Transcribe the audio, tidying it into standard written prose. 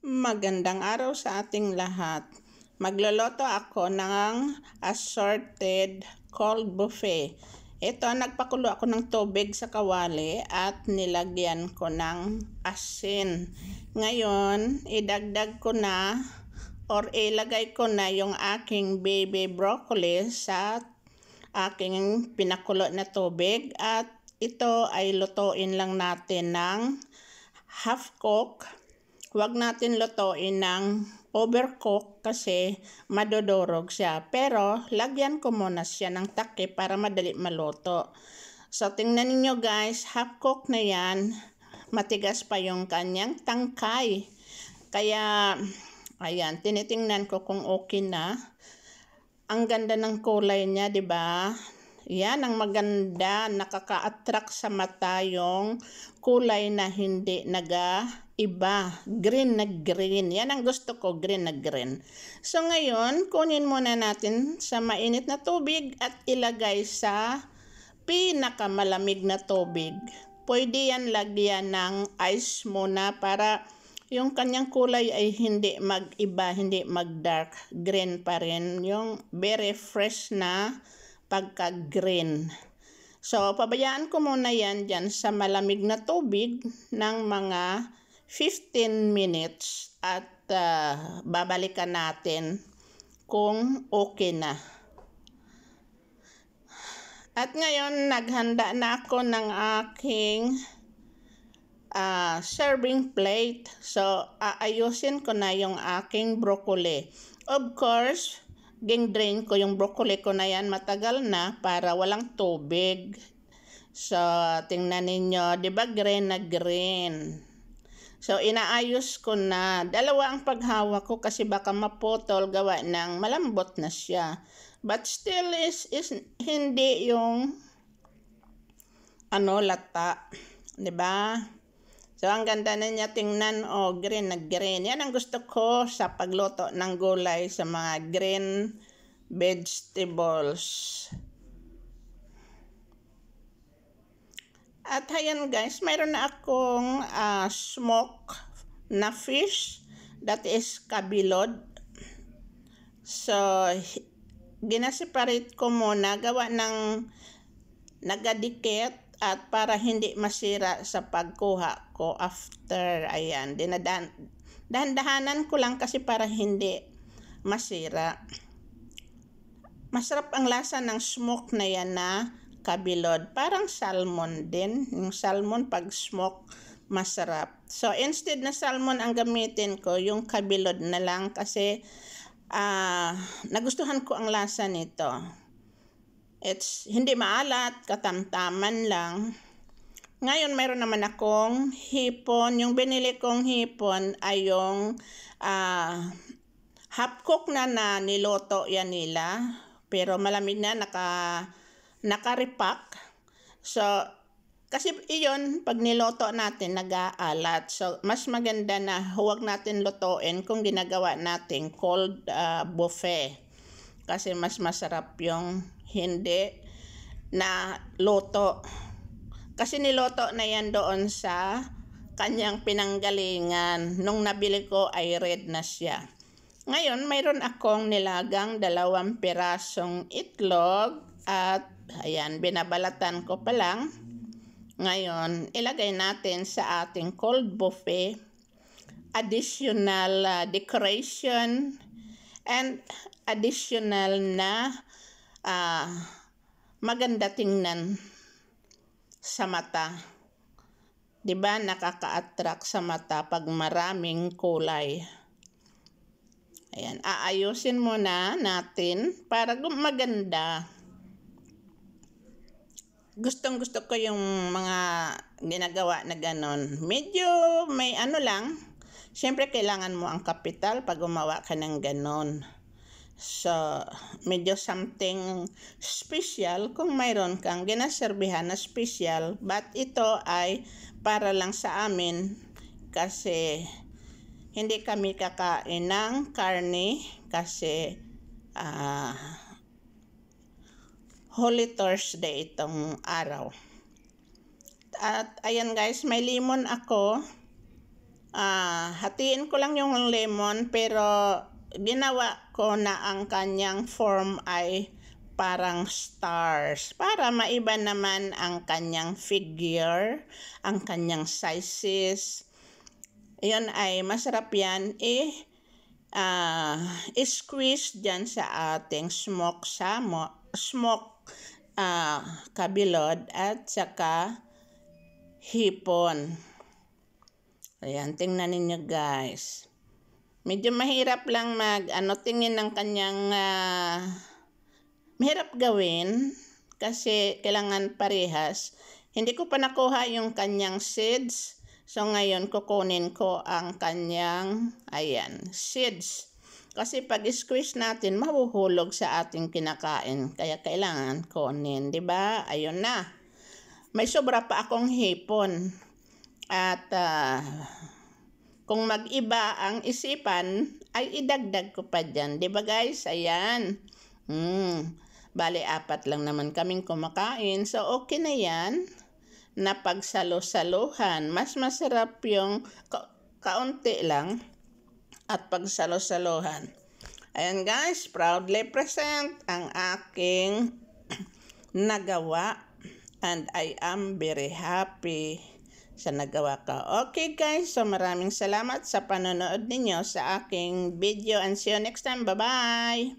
Magandang araw sa ating lahat. Magluluto ako ng assorted cold buffet. Ito, nagpakulo ako ng tubig sa kawali at nilagyan ko ng asin. Ngayon, idagdag ko na or ilagay ko na yung aking baby broccoli sa aking pinakulo na tubig at ito ay lutuin lang natin ng half cook. Huwag natin lutuin ng overcook kasi madodorog siya. Pero lagyan ko muna siya ng takip para madali maluto. So tingnan niyo guys, half cook na yan. Matigas pa yung kanyang tangkay. Kaya ayan, tinitingnan ko kung okay na. Ang ganda ng kulay niya, 'di ba? Yan ang maganda, nakaka-attract sa mata yung kulay na hindi iba, green na green. Yan ang gusto ko, green na green. So ngayon, kunin muna natin sa mainit na tubig at ilagay sa pinakamalamig na tubig. Pwede yan lagyan ng ice muna para yung kanyang kulay ay hindi mag-iba, hindi mag-dark green pa rin. Yung very fresh na pagka-green. So, pabayaan ko muna yan dyan sa malamig na tubig ng mga 15 minutes at babalikan natin kung okay na. At ngayon, naghanda na ako ng aking serving plate. So, aayusin ko na yung aking broccoli. Of course, drain ko yung broccoli ko na yan matagal na para walang tubig. So, tingnan ninyo, di ba green na green? So, inaayos ko na. Dalawa ang paghawak ko kasi baka maputol gawa ng malambot na siya. But still is hindi yung lata. Di ba? So, ang ganda na niya tingnan, green na green. Yan ang gusto ko sa pagluto ng gulay sa mga green vegetables. At ayan guys, mayroon na akong smoke na fish that is kabilod. So, ginaseparate ko muna, gawa ng nagadikit. At para hindi masira sa pagkuha ko after, ayan, dahan-dahanan ko lang kasi para hindi masira. Masarap ang lasa ng smoke na yan na kabilod. Parang salmon din. Yung salmon pag smoke, masarap. So, instead na salmon ang gamitin ko, yung kabilod na lang kasi nagustuhan ko ang lasa nito. It's hindi maalat, katamtaman lang. Ngayon, mayroon naman akong hipon. Yung binili kong hipon ay yung half cook na niloto yan nila. Pero malamig na, naka-repack. So, kasi iyon, pag niloto natin, nag-aalat. So, mas maganda na huwag natin lutuin kung ginagawa natin cold buffet. Kasi mas masarap yung hindi na luto. Kasi niloto na yan doon sa kanyang pinanggalingan. Nung nabili ko ay red na siya. Ngayon, mayroon akong nilagang 2 pirasong itlog at ayan, binabalatan ko pa lang. Ngayon, ilagay natin sa ating cold buffet additional decoration and additional na maganda tingnan sa mata. 'Di ba nakaka-attract sa mata pag maraming kulay. Ayan, aayusin muna natin para maganda. Gustong-gusto ko yung mga ginagawa na ganon. Medyo may lang. Siyempre kailangan mo ang kapital pag gumawa ka ng ganon. So, medyo something special kung mayroon kang ginaserbihan na special. But ito ay para lang sa amin kasi hindi kami kakain ng karne kasi Holy Thursday itong araw. At ayan guys, may lemon ako. hatiin ko lang yung lemon, pero ginawa ko na ang kanyang form ay parang stars para maiba naman ang kanyang figure, ang kanyang sizes. Yun ay masarap yan squeeze dyan sa ating smoke kabilod at saka hipon. Ayan, tingnan ninyo guys. Medyo mahirap lang tingin ng kanyang mahirap gawin kasi kailangan parehas. Hindi ko pa nakuha yung kanyang seeds. So ngayon kukunin ko ang kanyang seeds. Kasi pag squeeze natin, mahuhulog sa ating kinakain. Kaya kailangan kunin, 'di ba? Ayun na. May sobra pa akong hipon. At kung mag-iba ang isipan, ay idagdag ko pa dyan. 'Di ba guys? Ayan. Bale, 4 lang naman kaming kumakain. So, okay na yan. Na pagsalo-saluhan. Mas masarap yung kaunti lang at pagsalo-saluhan. Ayan guys, proudly present ang aking nagawa. And I am very happy sa nagawa ko. Okay guys, so maraming salamat sa panonood ninyo sa aking video and see you next time. Bye-bye!